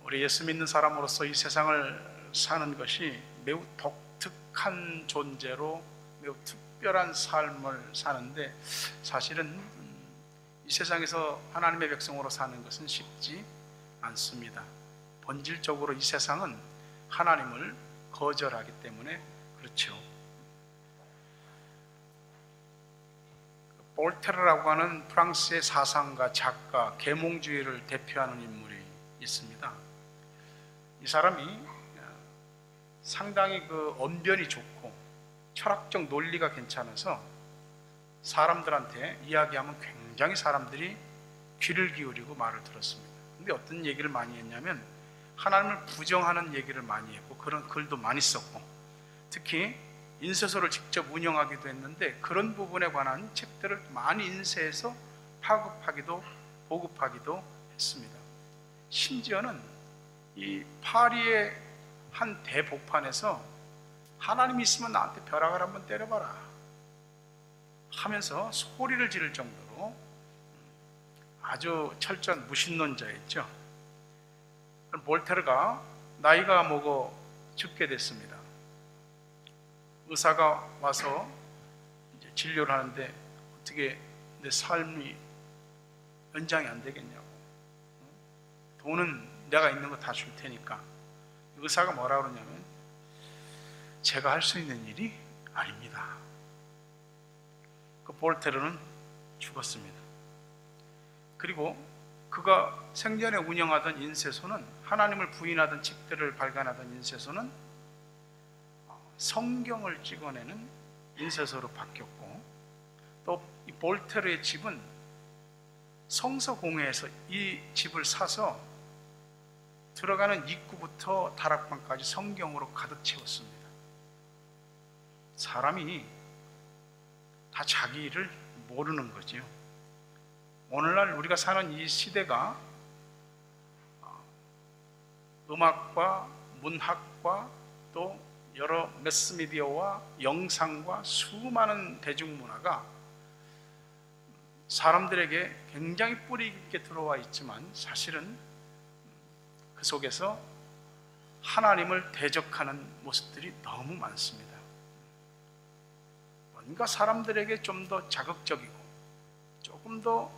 우리 예수 믿는 사람으로서 이 세상을 사는 것이 매우 독특한 존재로 매우 특별한 삶을 사는데, 사실은 이 세상에서 하나님의 백성으로 사는 것은 쉽지 않습니다. 본질적으로 이 세상은 하나님을 거절하기 때문에 그렇죠. 볼테르라고 하는 프랑스의 사상가, 작가, 계몽주의를 대표하는 인물이 있습니다. 이 사람이 상당히 언변이 좋고 철학적 논리가 괜찮아서 사람들한테 이야기하면 굉장히 사람들이 귀를 기울이고 말을 들었습니다. 근데 어떤 얘기를 많이 했냐면 하나님을 부정하는 얘기를 많이 했고 그런 글도 많이 썼고, 특히 인쇄소를 직접 운영하기도 했는데 그런 부분에 관한 책들을 많이 인쇄해서 파급하기도 보급하기도 했습니다. 심지어는 이 파리의 한 대복판에서 하나님이 있으면 나한테 벼락을 한번 때려봐라 하면서 소리를 지를 정도로 아주 철저한 무신론자였죠. 볼테르가 나이가 먹어 죽게 됐습니다. 의사가 와서 이제 진료를 하는데 어떻게 내 삶이 연장이 안 되겠냐고, 돈은 내가 있는 거 다 줄 테니까. 의사가 뭐라 그러냐면 제가 할 수 있는 일이 아닙니다. 그 볼테르는 죽었습니다. 그리고 그가 생전에 운영하던 인쇄소는, 하나님을 부인하던 책들을 발간하던 인쇄소는 성경을 찍어내는 인쇄소로 바뀌었고, 또 이 볼테르의 집은 성서공회에서 이 집을 사서 들어가는 입구부터 다락방까지 성경으로 가득 채웠습니다. 사람이 다 자기 일을 모르는 거지요. 오늘날 우리가 사는 이 시대가 음악과 문학과 또 여러 매스미디어와 영상과 수많은 대중문화가 사람들에게 굉장히 뿌리 깊게 들어와 있지만, 사실은 그 속에서 하나님을 대적하는 모습들이 너무 많습니다. 뭔가 사람들에게 좀 더 자극적이고 조금 더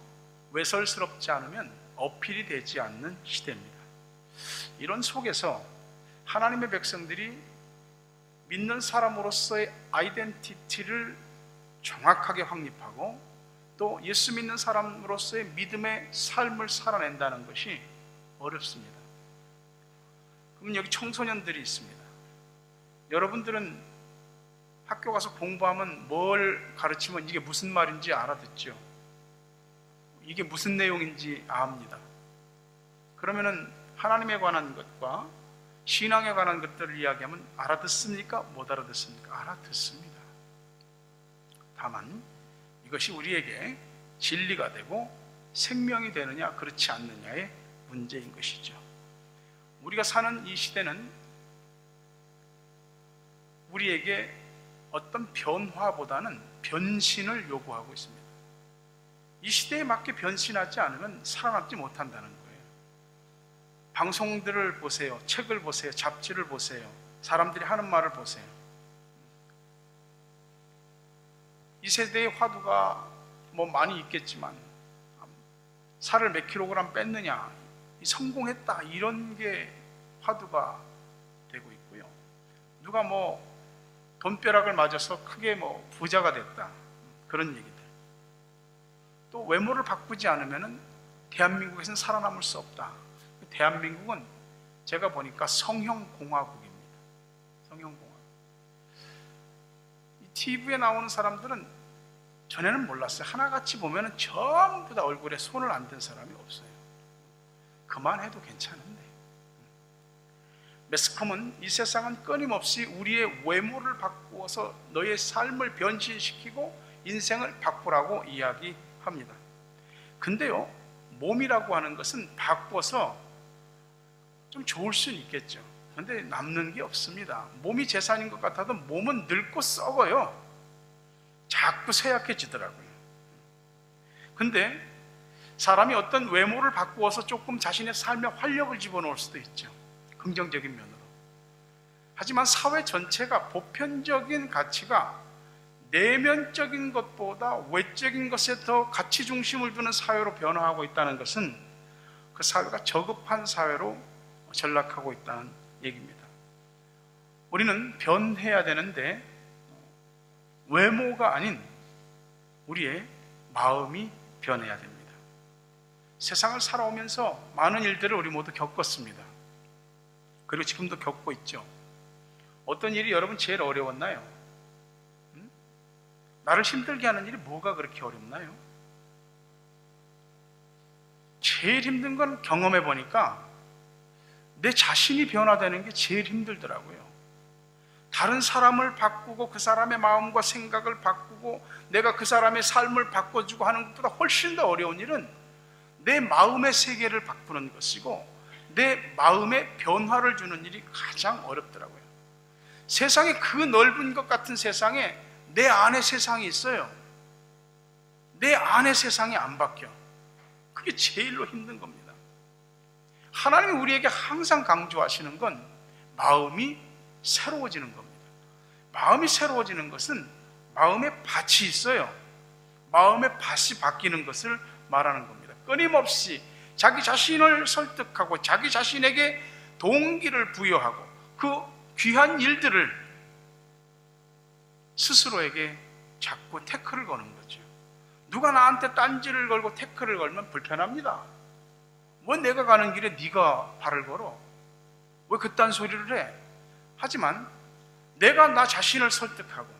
외설스럽지 않으면 어필이 되지 않는 시대입니다. 이런 속에서 하나님의 백성들이 믿는 사람으로서의 아이덴티티를 정확하게 확립하고 또 예수 믿는 사람으로서의 믿음의 삶을 살아낸다는 것이 어렵습니다. 그럼 여기 청소년들이 있습니다. 여러분들은 학교 가서 공부하면 뭘 가르치면 이게 무슨 말인지 알아듣죠. 이게 무슨 내용인지 압니다. 그러면은 하나님에 관한 것과 신앙에 관한 것들을 이야기하면 알아듣습니까? 못 알아듣습니까? 알아듣습니다. 다만 이것이 우리에게 진리가 되고 생명이 되느냐 그렇지 않느냐의 문제인 것이죠. 우리가 사는 이 시대는 우리에게 어떤 변화보다는 변신을 요구하고 있습니다. 이 시대에 맞게 변신하지 않으면 살아남지 못한다는 거예요. 방송들을 보세요. 책을 보세요. 잡지를 보세요. 사람들이 하는 말을 보세요. 이 세대의 화두가 많이 있겠지만 살을 몇 킬로그램 뺐느냐, 성공했다, 이런 게 화두가 되고 있고요. 누가 돈벼락을 맞아서 크게 부자가 됐다, 그런 얘기들. 또 외모를 바꾸지 않으면 대한민국에서는 살아남을 수 없다. 대한민국은 제가 보니까 성형공화국입니다. 성형공화국. 이 TV에 나오는 사람들은 전에는 몰랐어요. 하나같이 보면 전부 다 얼굴에 손을 안 댄 사람이 없어요. 그만해도 괜찮은데. 매스컴은 이 세상은 끊임없이 우리의 외모를 바꾸어서 너의 삶을 변신시키고 인생을 바꾸라고 이야기합니다. 근데요, 몸이라고 하는 것은 바꿔서 좀 좋을 수는 있겠죠. 그런데 남는 게 없습니다. 몸이 재산인 것 같아도 몸은 늙고 썩어요. 자꾸 쇠약해지더라고요. 근데 사람이 어떤 외모를 바꾸어서 조금 자신의 삶에 활력을 집어넣을 수도 있죠. 긍정적인 면으로. 하지만 사회 전체가 보편적인 가치가 내면적인 것보다 외적인 것에 더 가치 중심을 두는 사회로 변화하고 있다는 것은 그 사회가 저급한 사회로 전락하고 있다는 얘기입니다. 우리는 변해야 되는데 외모가 아닌 우리의 마음이 변해야 됩니다. 세상을 살아오면서 많은 일들을 우리 모두 겪었습니다. 그리고 지금도 겪고 있죠. 어떤 일이 여러분 제일 어려웠나요? 나를 힘들게 하는 일이 뭐가 그렇게 어렵나요? 제일 힘든 건 경험해 보니까 내 자신이 변화되는 게 제일 힘들더라고요. 다른 사람을 바꾸고 그 사람의 마음과 생각을 바꾸고 내가 그 사람의 삶을 바꿔주고 하는 것보다 훨씬 더 어려운 일은 내 마음의 세계를 바꾸는 것이고 내 마음에 변화를 주는 일이 가장 어렵더라고요. 세상에 그 넓은 것 같은 세상에 내 안에 세상이 있어요. 내 안에 세상이 안 바뀌어. 그게 제일로 힘든 겁니다. 하나님이 우리에게 항상 강조하시는 건 마음이 새로워지는 겁니다. 마음이 새로워지는 것은 마음에 밭이 있어요. 마음의 밭이 바뀌는 것을 말하는 겁니다. 끊임없이 자기 자신을 설득하고 자기 자신에게 동기를 부여하고 그 귀한 일들을 스스로에게 자꾸 태클을 거는 거죠. 누가 나한테 딴지를 걸고 태클을 걸면 불편합니다. 왜 내가 가는 길에 네가 발을 걸어? 왜 그딴 소리를 해? 하지만 내가 나 자신을 설득하고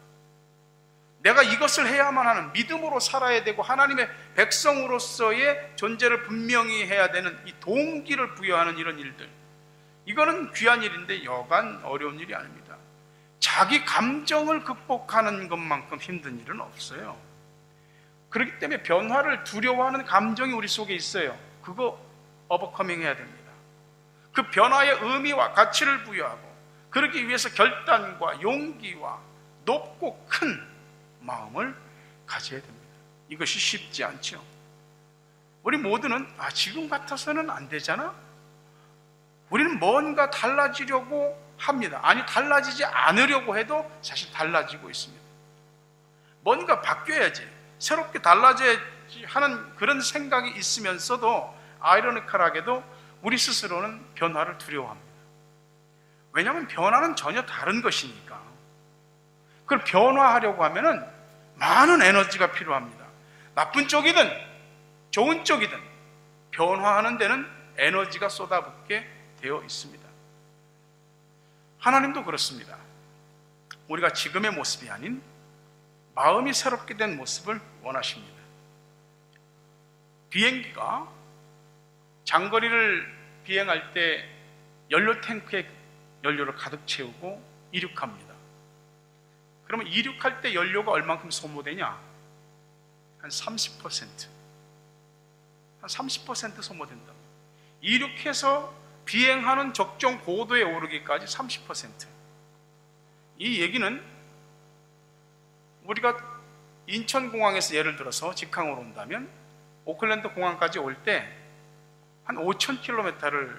내가 이것을 해야만 하는 믿음으로 살아야 되고 하나님의 백성으로서의 존재를 분명히 해야 되는 이 동기를 부여하는 이런 일들, 이거는 귀한 일인데 여간 어려운 일이 아닙니다. 자기 감정을 극복하는 것만큼 힘든 일은 없어요. 그렇기 때문에 변화를 두려워하는 감정이 우리 속에 있어요. 그거 오버커밍 해야 됩니다. 그 변화의 의미와 가치를 부여하고 그러기 위해서 결단과 용기와 높고 큰 마음을 가져야 됩니다. 이것이 쉽지 않죠. 우리 모두는 지금 같아서는 안 되잖아? 우리는 뭔가 달라지려고 합니다. 아니, 달라지지 않으려고 해도 사실 달라지고 있습니다. 뭔가 바뀌어야지, 새롭게 달라져야지 하는 그런 생각이 있으면서도 아이러니컬하게도 우리 스스로는 변화를 두려워합니다. 왜냐하면 변화는 전혀 다른 것이니까. 그걸 변화하려고 하면은 많은 에너지가 필요합니다. 나쁜 쪽이든 좋은 쪽이든 변화하는 데는 에너지가 쏟아붓게 되어 있습니다. 하나님도 그렇습니다. 우리가 지금의 모습이 아닌 마음이 새롭게 된 모습을 원하십니다. 비행기가 장거리를 비행할 때 연료 탱크에 연료를 가득 채우고 이륙합니다. 그러면 이륙할 때 연료가 얼만큼 소모되냐? 한 30%. 한 30% 소모된다. 이륙해서 비행하는 적정 고도에 오르기까지 30%. 이 얘기는 우리가 인천공항에서 예를 들어서 직항으로 온다면 오클랜드 공항까지 올 때 한 5,000km를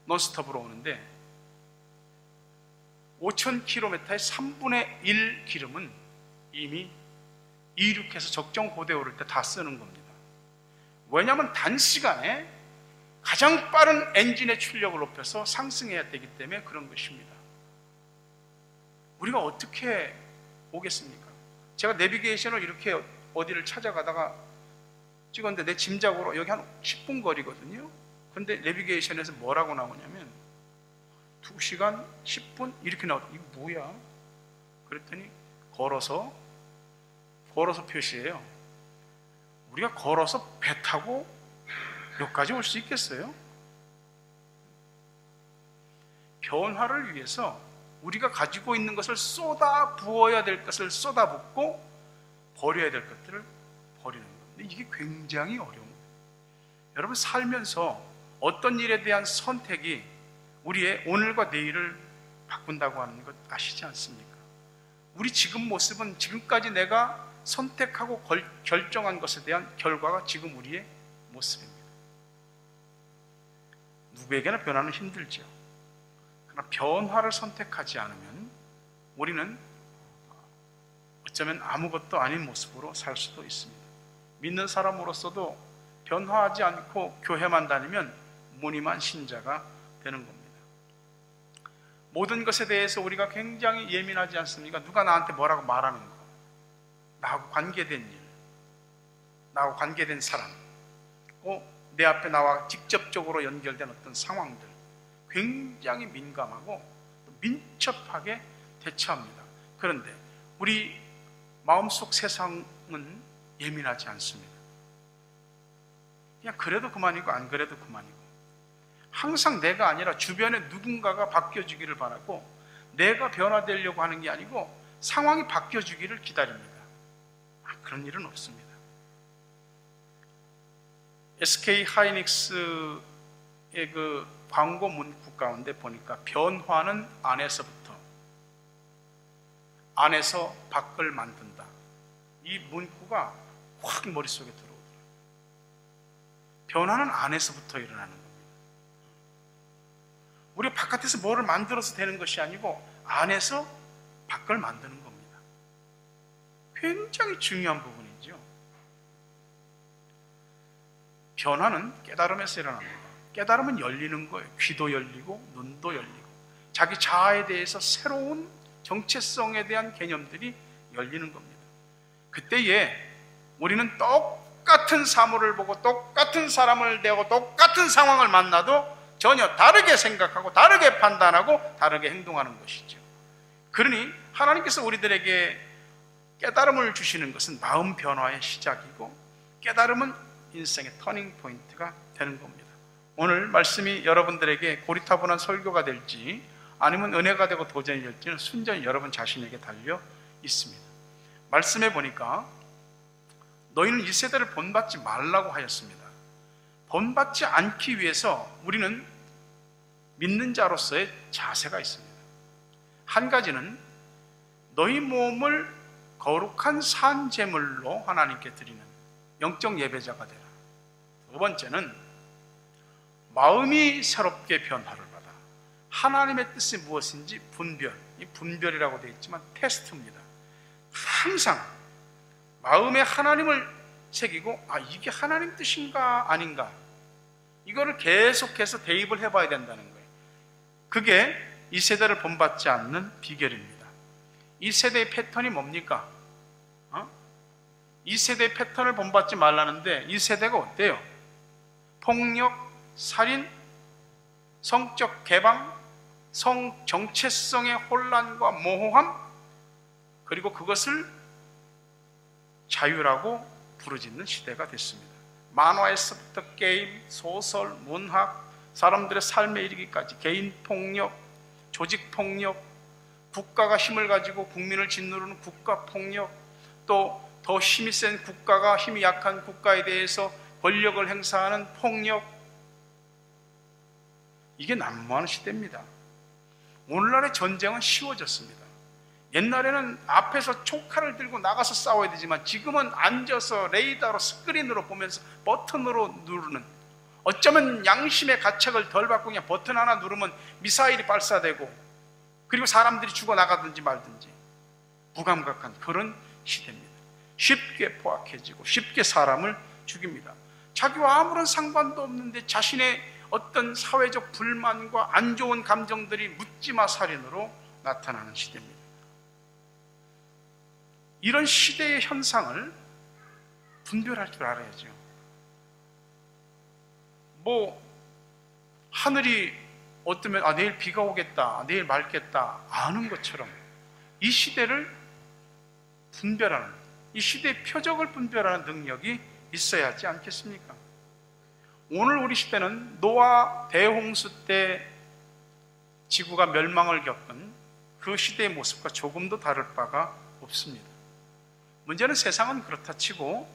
논스톱으로 오는데 5,000km의 3분의 1 기름은 이미 이륙해서 적정 고도에 오를 때 다 쓰는 겁니다. 왜냐하면 단시간에 가장 빠른 엔진의 출력을 높여서 상승해야 되기 때문에 그런 것입니다. 우리가 어떻게 오겠습니까? 제가 내비게이션을 이렇게 어디를 찾아가다가 찍었는데 내 짐작으로 여기 한 10분 거리거든요. 근데 내비게이션에서 뭐라고 나오냐면 2시간 10분 이렇게 나오더라고요. 이거 뭐야? 그랬더니 걸어서 표시해요. 우리가 걸어서 배 타고 여기까지 올 수 있겠어요? 변화를 위해서 우리가 가지고 있는 것을 쏟아 부어야 될 것을 쏟아붓고 버려야 될 것들을 버리는 겁니다. 이게 굉장히 어려운 거예요. 여러분, 살면서 어떤 일에 대한 선택이 우리의 오늘과 내일을 바꾼다고 하는 것 아시지 않습니까? 우리 지금 모습은 지금까지 내가 선택하고 결정한 것에 대한 결과가 지금 우리의 모습입니다. 누구에게나 변화는 힘들죠. 그러나 변화를 선택하지 않으면 우리는 어쩌면 아무것도 아닌 모습으로 살 수도 있습니다. 믿는 사람으로서도 변화하지 않고 교회만 다니면 무늬만 신자가 되는 겁니다. 모든 것에 대해서 우리가 굉장히 예민하지 않습니까? 누가 나한테 뭐라고 말하는 거, 나하고 관계된 일, 나하고 관계된 사람, 내 앞에 나와 직접적으로 연결된 어떤 상황들, 굉장히 민감하고 민첩하게 대처합니다. 그런데 우리 마음속 세상은 예민하지 않습니다. 그냥 그래도 그만이고 안 그래도 그만이고, 항상 내가 아니라 주변에 누군가가 바뀌어주기를 바라고, 내가 변화되려고 하는 게 아니고 상황이 바뀌어주기를 기다립니다. 그런 일은 없습니다. SK 하이닉스의 그 광고 문구 가운데 보니까 변화는 안에서부터, 안에서 밖을 만든다, 이 문구가 확 머릿속에 들어오더라고요. 변화는 안에서부터 일어나는 겁니다. 우리가 바깥에서 뭐를 만들어서 되는 것이 아니고 안에서 밖을 만드는 겁니다. 굉장히 중요한 부분이죠. 변화는 깨달음에서 일어납니다. 깨달음은 열리는 거예요. 귀도 열리고 눈도 열리고 자기 자아에 대해서 새로운 정체성에 대한 개념들이 열리는 겁니다. 그때에 우리는 똑같은 사물을 보고 똑같은 사람을 대하고 똑같은 상황을 만나도 전혀 다르게 생각하고 다르게 판단하고 다르게 행동하는 것이죠. 그러니 하나님께서 우리들에게 깨달음을 주시는 것은 마음 변화의 시작이고, 깨달음은 인생의 터닝 포인트가 되는 겁니다. 오늘 말씀이 여러분들에게 고리타분한 설교가 될지 아니면 은혜가 되고 도전이 될지는 순전히 여러분 자신에게 달려 있습니다. 말씀해 보니까 너희는 이 세대를 본받지 말라고 하였습니다. 본받지 않기 위해서 우리는 믿는 자로서의 자세가 있습니다. 한 가지는 너희 몸을 거룩한 산 제물로 하나님께 드리는 영적 예배자가 되라. 두 번째는 마음이 새롭게 변화를 받아 하나님의 뜻이 무엇인지 분별, 이 분별이라고 되어 있지만 테스트입니다. 항상 마음에 하나님을 새기고, 이게 하나님 뜻인가 아닌가, 이거를 계속해서 대입을 해봐야 된다는 거예요. 그게 이 세대를 본받지 않는 비결입니다. 이 세대의 패턴이 뭡니까? 이 세대의 패턴을 본받지 말라는데 이 세대가 어때요? 폭력, 살인, 성적 개방, 성 정체성의 혼란과 모호함, 그리고 그것을 자유라고 부르짖는 시대가 됐습니다. 만화에서부터 게임, 소설, 문학, 사람들의 삶에 이르기까지 개인 폭력, 조직 폭력, 국가가 힘을 가지고 국민을 짓누르는 국가 폭력, 또 더 힘이 센 국가가 힘이 약한 국가에 대해서 권력을 행사하는 폭력, 이게 난무하는 시대입니다. 오늘날의 전쟁은 쉬워졌습니다. 옛날에는 앞에서 총칼을 들고 나가서 싸워야 되지만 지금은 앉아서 레이더로 스크린으로 보면서 버튼으로 누르는, 어쩌면 양심의 가책을 덜 받고 그냥 버튼 하나 누르면 미사일이 발사되고 그리고 사람들이 죽어나가든지 말든지 무감각한 그런 시대입니다. 쉽게 포악해지고 쉽게 사람을 죽입니다. 자기와 아무런 상관도 없는데 자신의 어떤 사회적 불만과 안 좋은 감정들이 묻지마 살인으로 나타나는 시대입니다. 이런 시대의 현상을 분별할 줄 알아야죠. 하늘이 어쩌면 내일 비가 오겠다, 내일 맑겠다 아는 것처럼 이 시대를 분별하는, 이 시대의 표적을 분별하는 능력이 있어야 하지 않겠습니까? 오늘 우리 시대는 노아 대홍수 때 지구가 멸망을 겪은 그 시대의 모습과 조금도 다를 바가 없습니다. 문제는 세상은 그렇다 치고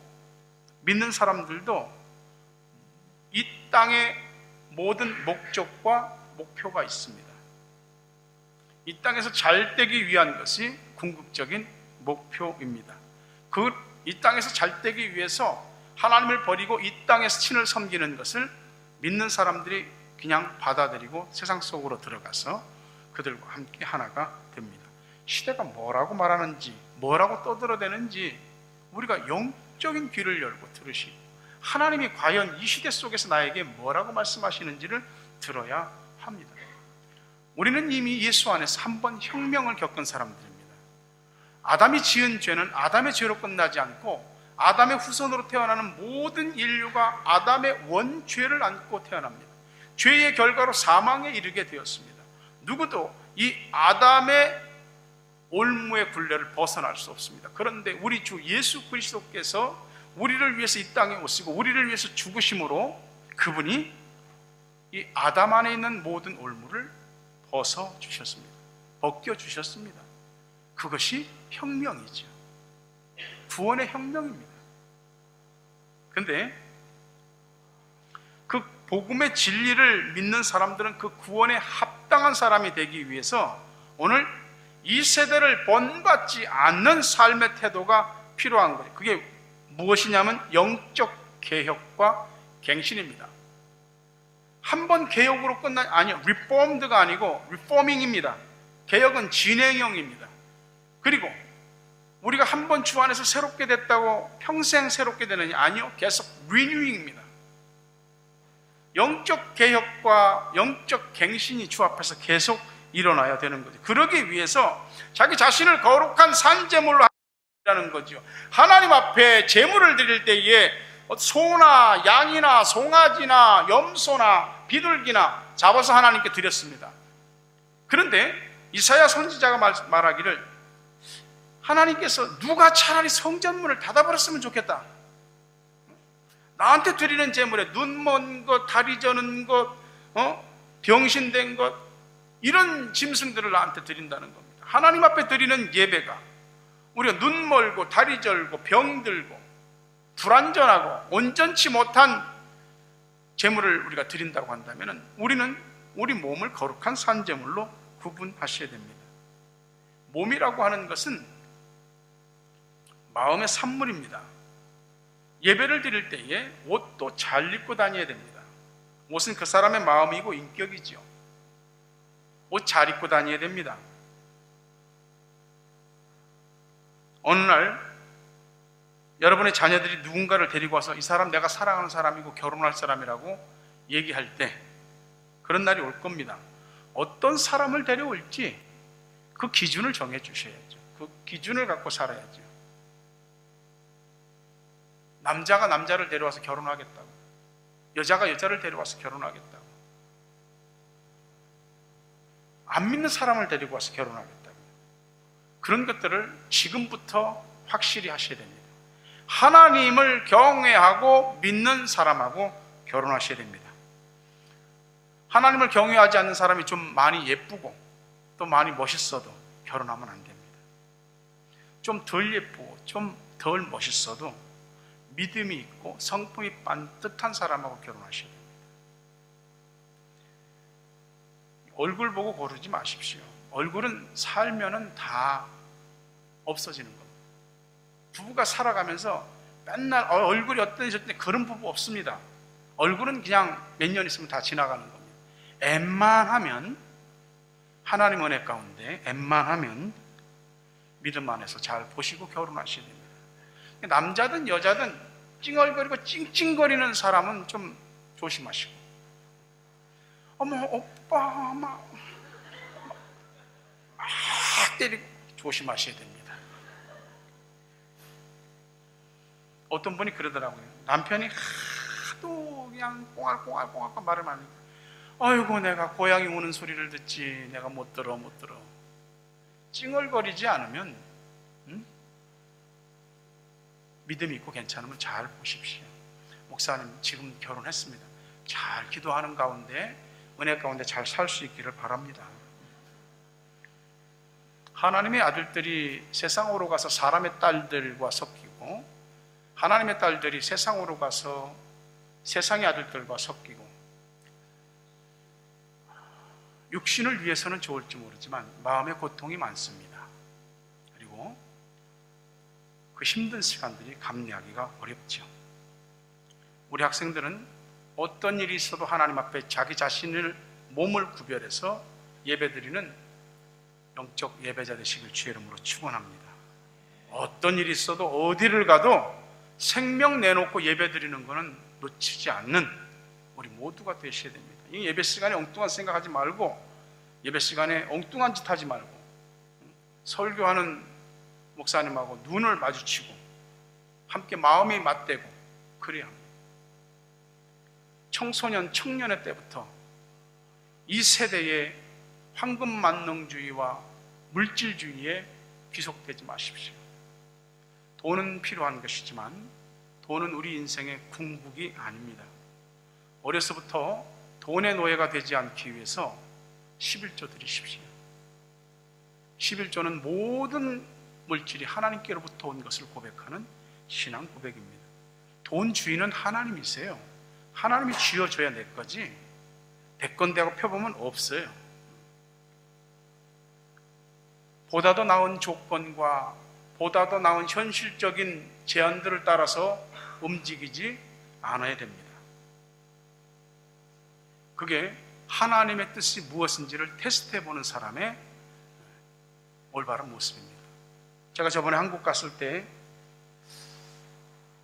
믿는 사람들도 이 땅의 모든 목적과 목표가 있습니다. 이 땅에서 잘 되기 위한 것이 궁극적인 목표입니다. 이 땅에서 잘 되기 위해서 하나님을 버리고 이 땅에서 신을 섬기는 것을 믿는 사람들이 그냥 받아들이고 세상 속으로 들어가서 그들과 함께 하나가 됩니다. 시대가 뭐라고 말하는지, 뭐라고 떠들어대는지 우리가 영적인 귀를 열고 들으시고, 하나님이 과연 이 시대 속에서 나에게 뭐라고 말씀하시는지를 들어야 합니다. 우리는 이미 예수 안에서 한 번 혁명을 겪은 사람들입니다. 아담이 지은 죄는 아담의 죄로 끝나지 않고 아담의 후손으로 태어나는 모든 인류가 아담의 원죄를 안고 태어납니다. 죄의 결과로 사망에 이르게 되었습니다. 누구도 이 아담의 올무의 굴레를 벗어날 수 없습니다. 그런데 우리 주 예수 그리스도께서 우리를 위해서 이 땅에 오시고 우리를 위해서 죽으심으로 그분이 이 아담 안에 있는 모든 올무를 벗어주셨습니다. 벗겨주셨습니다. 그것이 혁명이죠. 구원의 혁명입니다. 그런데 그 복음의 진리를 믿는 사람들은 그 구원에 합당한 사람이 되기 위해서 오늘 이 세대를 본받지 않는 삶의 태도가 필요한 거예요. 그게 무엇이냐면 영적 개혁과 갱신입니다. 한 번 개혁으로 아니요, 리폼드가 아니고 리포밍입니다. 개혁은 진행형입니다. 그리고 우리가 한 번 주 안에서 새롭게 됐다고 평생 새롭게 되느냐? 아니요, 계속 리뉴잉입니다. 영적 개혁과 영적 갱신이 주 앞에서 계속 일어나야 되는 거죠. 그러기 위해서 자기 자신을 거룩한 산제물로 하는 거죠. 하나님 앞에 제물을 드릴 때에 소나 양이나 송아지나 염소나 비둘기나 잡아서 하나님께 드렸습니다. 그런데 이사야 선지자가 말하기를 하나님께서 누가 차라리 성전문을 닫아버렸으면 좋겠다. 나한테 드리는 제물에 눈 먼 것, 다리 저는 것, 병신된 것, 이런 짐승들을 나한테 드린다는 겁니다. 하나님 앞에 드리는 예배가 우리가 눈 멀고 다리 절고 병들고 불완전하고 온전치 못한 제물을 우리가 드린다고 한다면 우리는 우리 몸을 거룩한 산제물로 구분하셔야 됩니다. 몸이라고 하는 것은 마음의 산물입니다. 예배를 드릴 때에 옷도 잘 입고 다녀야 됩니다. 옷은 그 사람의 마음이고 인격이죠. 옷 잘 입고 다녀야 됩니다. 어느 날 여러분의 자녀들이 누군가를 데리고 와서 이 사람 내가 사랑하는 사람이고 결혼할 사람이라고 얘기할 때 그런 날이 올 겁니다. 어떤 사람을 데려올지 그 기준을 정해 주셔야죠. 그 기준을 갖고 살아야죠. 남자가 남자를 데려와서 결혼하겠다고, 여자가 여자를 데려와서 결혼하겠다고, 안 믿는 사람을 데리고 와서 결혼하겠다고, 그런 것들을 지금부터 확실히 하셔야 됩니다. 하나님을 경외하고 믿는 사람하고 결혼하셔야 됩니다. 하나님을 경외하지 않는 사람이 좀 많이 예쁘고 또 많이 멋있어도 결혼하면 안 됩니다. 좀 덜 예쁘고 좀 덜 멋있어도 믿음이 있고 성품이 반듯한 사람하고 결혼하셔야 됩니다. 얼굴 보고 고르지 마십시오. 얼굴은 살면은 다 없어지는 겁니다. 부부가 살아가면서 맨날 얼굴이 어떠니 저떠니 그런 부부 없습니다. 얼굴은 그냥 몇 년 있으면 다 지나가는 겁니다. 웬만하면 하나님 은혜 가운데 웬만하면 믿음 안에서 잘 보시고 결혼하셔야 됩니다. 남자든 여자든 찡얼거리고 찡찡거리는 사람은 좀 조심하시고, 어머 오빠 막 때리고 조심하셔야 됩니다. 어떤 분이 그러더라고요. 남편이 하도 그냥 꽁알꽁알 말을 많이 해요. 아이고 내가 고양이 우는 소리를 듣지 내가 못 들어. 찡얼거리지 않으면 믿음이 있고 괜찮으면 잘 보십시오. 목사님 지금 결혼했습니다. 잘 기도하는 가운데 은혜 가운데 잘 살 수 있기를 바랍니다. 하나님의 아들들이 세상으로 가서 사람의 딸들과 섞이고 하나님의 딸들이 세상으로 가서 세상의 아들들과 섞이고 육신을 위해서는 좋을지 모르지만 마음의 고통이 많습니다. 그리고 그 힘든 시간들이 감내하기가 어렵죠. 우리 학생들은 어떤 일이 있어도 하나님 앞에 자기 자신을 몸을 구별해서 예배드리는 영적 예배자 되시길 주의 이름으로 축원합니다. 어떤 일이 있어도 어디를 가도 생명 내놓고 예배드리는 것은 놓치지 않는 우리 모두가 되셔야 됩니다. 이 예배 시간에 엉뚱한 생각하지 말고, 예배 시간에 엉뚱한 짓 하지 말고, 설교하는 목사님하고 눈을 마주치고 함께 마음이 맞대고 그래야 합니다. 청소년, 청년의 때부터 이 세대의 황금만능주의와 물질주의에 귀속되지 마십시오. 돈은 필요한 것이지만 돈은 우리 인생의 궁극이 아닙니다. 어려서부터 돈의 노예가 되지 않기 위해서 11조 드리십시오. 11조는 모든 물질이 하나님께로부터 온 것을 고백하는 신앙 고백입니다. 돈 주인은 하나님이세요. 하나님이 쥐어줘야 내 거지 내 건데 하고 펴보면 없어요. 보다 더 나은 조건과 보다 더 나은 현실적인 제한들을 따라서 움직이지 않아야 됩니다. 그게 하나님의 뜻이 무엇인지를 테스트해보는 사람의 올바른 모습입니다. 제가 저번에 한국 갔을 때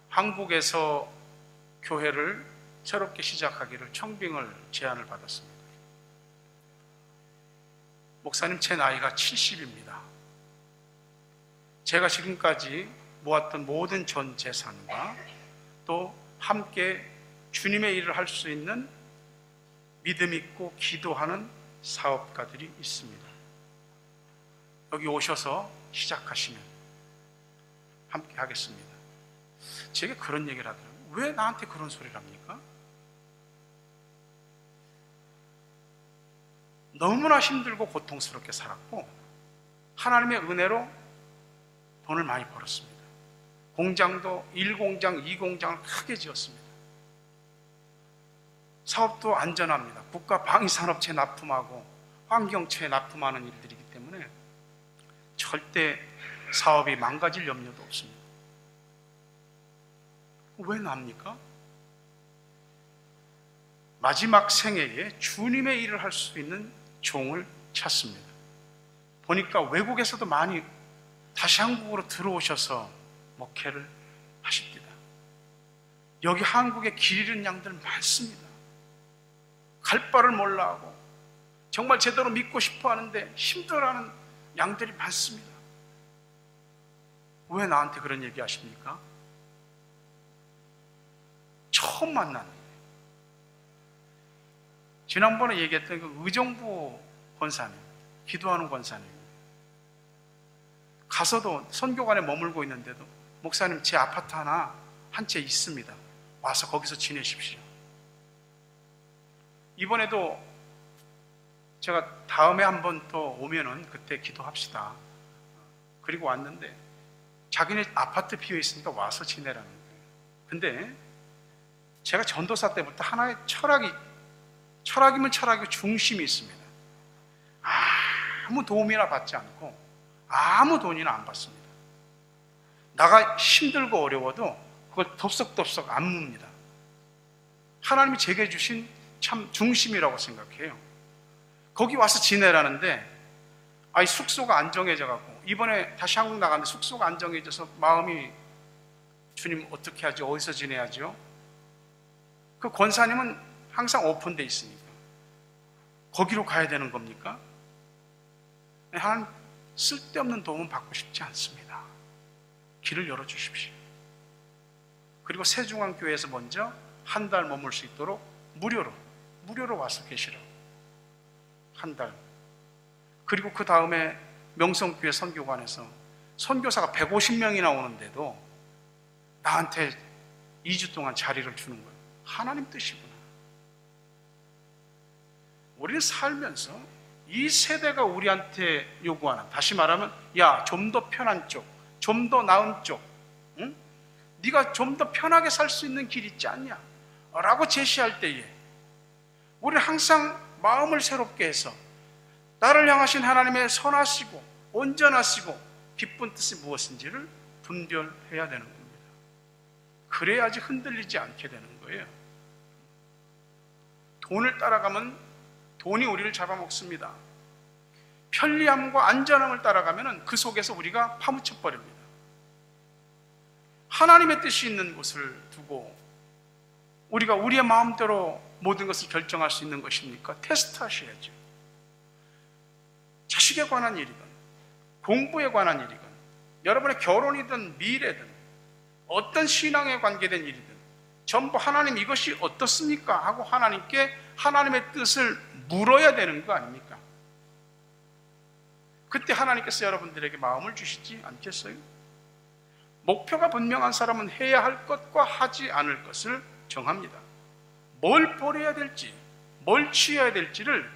한국에서 교회를 새롭게 시작하기를 청빙을 제안을 받았습니다. 목사님, 제 나이가 70입니다. 제가 지금까지 모았던 모든 전 재산과 또 함께 주님의 일을 할 수 있는 믿음 있고 기도하는 사업가들이 있습니다. 여기 오셔서 시작하시면 함께 하겠습니다. 제게 그런 얘기를 하더라고요. 왜 나한테 그런 소리를 합니까? 너무나 힘들고 고통스럽게 살았고 하나님의 은혜로 돈을 많이 벌었습니다. 공장도 1공장, 2공장을 크게 지었습니다. 사업도 안전합니다. 국가 방위산업체 납품하고 환경처에 납품하는 일들이기 때문에 절대 사업이 망가질 염려도 없습니다. 왜 납니까? 마지막 생애에 주님의 일을 할 수 있는 종을 찾습니다. 보니까 외국에서도 많이 다시 한국으로 들어오셔서 목회를 하십니다. 여기 한국에 길 잃은 양들 많습니다. 갈 바를 몰라하고 정말 제대로 믿고 싶어 하는데 힘들어하는 양들이 많습니다. 왜 나한테 그런 얘기 하십니까? 처음 만났는데, 지난번에 얘기했던 그 의정부 권사님, 기도하는 권사님, 가서도 선교관에 머물고 있는데도 목사님, 제 아파트 하나 한 채 있습니다. 와서 거기서 지내십시오. 이번에도 제가 다음에 한번 또 오면은 그때 기도합시다. 그리고 왔는데 자기네 아파트 비어 있으니까 와서 지내라는 거예요. 근데 제가 전도사 때부터 하나의 철학이면 철학의 중심이 있습니다. 아무 도움이나 받지 않고 아무 돈이나 안 받습니다. 나가 힘들고 어려워도 그걸 덥석덥석 안 묻니다. 하나님이 제게 주신 참 중심이라고 생각해요. 거기 와서 지내라는데 숙소가 안 정해져 갖고 이번에 다시 한국 나갔는데 숙소가 안 정해져서 마음이, 주님 어떻게 하죠? 어디서 지내야죠? 그 권사님은 항상 오픈돼 있으니까 거기로 가야 되는 겁니까? 하나님, 쓸데없는 도움은 받고 싶지 않습니다. 길을 열어주십시오. 그리고 세중앙교회에서 먼저 한 달 머물 수 있도록 무료로 와서 계시라고. 한 달. 그리고 그 다음에 명성교회 선교관에서 선교사가 150명이나 오는데도 나한테 2주 동안 자리를 주는 거예요. 하나님 뜻이구나. 우리는 살면서 이 세대가 우리한테 요구하는, 다시 말하면 야, 좀 더 편한 쪽, 좀 더 나은 쪽, 응? 네가 좀 더 편하게 살 수 있는 길 있지 않냐? 라고 제시할 때에 우리는 항상 마음을 새롭게 해서 나를 향하신 하나님의 선하시고 온전하시고 기쁜 뜻이 무엇인지를 분별해야 되는 겁니다. 그래야지 흔들리지 않게 되는 거예요. 돈을 따라가면 돈이 우리를 잡아먹습니다. 편리함과 안전함을 따라가면 그 속에서 우리가 파묻혀 버립니다. 하나님의 뜻이 있는 곳을 두고 우리가 우리의 마음대로 모든 것을 결정할 수 있는 것입니까? 테스트하셔야죠. 자식에 관한 일이든 공부에 관한 일이든 여러분의 결혼이든 미래든 어떤 신앙에 관계된 일이든 전부 하나님 이것이 어떻습니까? 하고 하나님께 하나님의 뜻을 물어야 되는 거 아닙니까? 그때 하나님께서 여러분들에게 마음을 주시지 않겠어요? 목표가 분명한 사람은 해야 할 것과 하지 않을 것을 정합니다. 뭘 버려야 될지, 뭘 취해야 될지를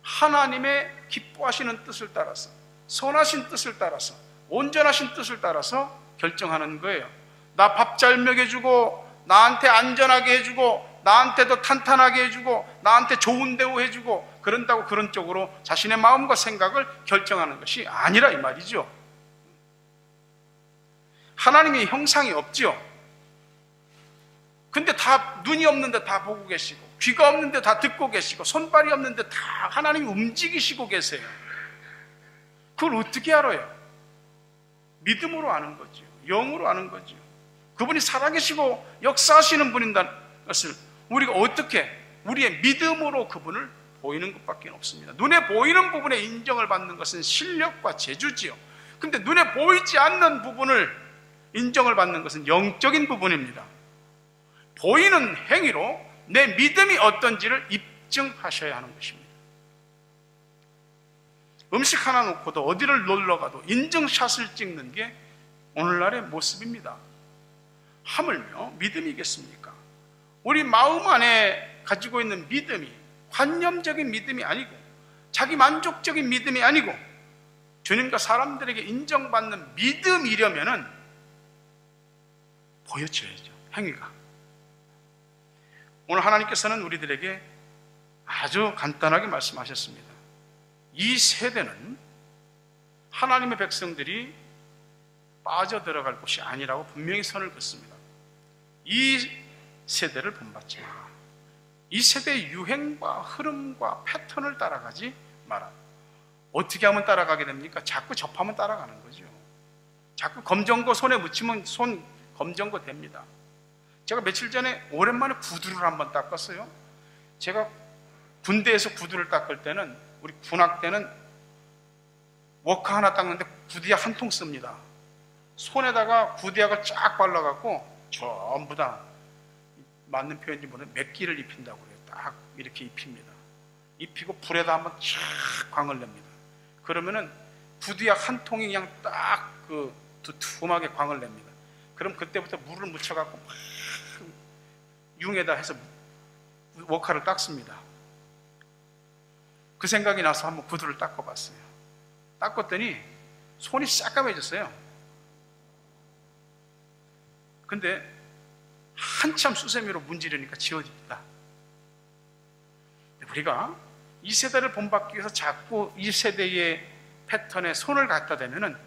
하나님의 기뻐하시는 뜻을 따라서, 선하신 뜻을 따라서, 온전하신 뜻을 따라서 결정하는 거예요. 나 밥 잘 먹여주고, 나한테 안전하게 해주고, 나한테 더 탄탄하게 해주고, 나한테 좋은 대우 해주고, 그런다고 그런 쪽으로 자신의 마음과 생각을 결정하는 것이 아니라 이 말이죠. 하나님의 형상이 없죠. 근데 다 눈이 없는데 다 보고 계시고, 귀가 없는데 다 듣고 계시고, 손발이 없는데 다 하나님이 움직이시고 계세요. 그걸 어떻게 알아요? 믿음으로 아는 거죠. 영으로 아는 거죠. 그분이 살아계시고 역사하시는 분인다는 것을 우리가 어떻게 우리의 믿음으로 그분을 보이는 것밖에 없습니다. 눈에 보이는 부분에 인정을 받는 것은 실력과 재주지요. 근데 눈에 보이지 않는 부분을 인정을 받는 것은 영적인 부분입니다. 보이는 행위로 내 믿음이 어떤지를 입증하셔야 하는 것입니다. 음식 하나 놓고도 어디를 놀러 가도 인증샷을 찍는 게 오늘날의 모습입니다. 하물며 믿음이겠습니까? 우리 마음 안에 가지고 있는 믿음이 관념적인 믿음이 아니고 자기 만족적인 믿음이 아니고 주님과 사람들에게 인정받는 믿음이려면은 보여줘야죠. 행위가. 오늘 하나님께서는 우리들에게 아주 간단하게 말씀하셨습니다. 이 세대는 하나님의 백성들이 빠져들어갈 곳이 아니라고 분명히 선을 긋습니다. 이 세대를 본받지 마라. 이 세대의 유행과 흐름과 패턴을 따라가지 마라. 어떻게 하면 따라가게 됩니까? 자꾸 접하면 따라가는 거죠. 자꾸 검정고 손에 묻히면 손 검정고 됩니다. 제가 며칠 전에 오랜만에 구두를 한번 닦았어요. 제가 군대에서 구두를 닦을 때는 우리 군악 때는 워커 하나 닦는데 구두약 한 통 씁니다. 손에다가 구두약을 쫙 발라갖고 전부 다 맞는 표현인지 모르는데 몇 끼를 입힌다고 그래요. 딱 이렇게 입힙니다. 입히고 불에다 한번 쫙 광을 냅니다. 그러면은 구두약 한 통이 그냥 딱 그 두툼하게 광을 냅니다. 그럼 그때부터 물을 묻혀갖고 막 융에다 해서 워커를 닦습니다. 그 생각이 나서 한번 구두를 닦아봤어요. 닦았더니 손이 새까매졌어요. 근데 한참 수세미로 문지르니까 지워집니다. 우리가 이 세대를 본받기 위해서 자꾸 이 세대의 패턴에 손을 갖다 대면은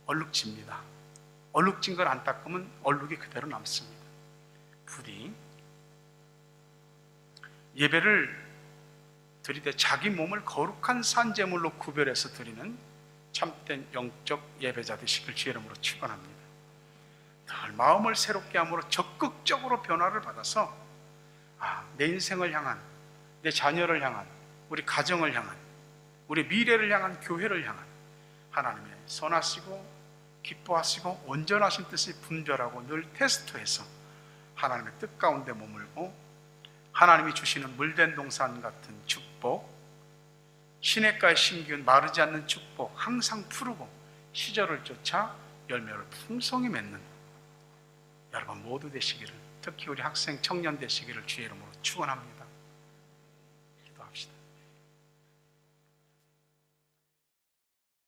얼룩집니다. 얼룩진 걸 안 닦으면 얼룩이 그대로 남습니다. 부디 예배를 드리되 자기 몸을 거룩한 산제물로 구별해서 드리는 참된 영적 예배자 되시길 주의 이름으로 축원합니다. 늘 마음을 새롭게 함으로 적극적으로 변화를 받아서 내 인생을 향한, 내 자녀를 향한, 우리 가정을 향한, 우리 미래를 향한, 교회를 향한 하나님의 선하시고 기뻐하시고 온전하신 뜻이 분별하고 늘 테스트해서 하나님의 뜻 가운데 머물고 하나님이 주시는 물된 동산 같은 축복, 시냇가의 신기운 마르지 않는 축복, 항상 푸르고 시절을 쫓아 열매를 풍성히 맺는 여러분 모두 되시기를, 특히 우리 학생 청년 되시기를 주의 이름으로 축원합니다.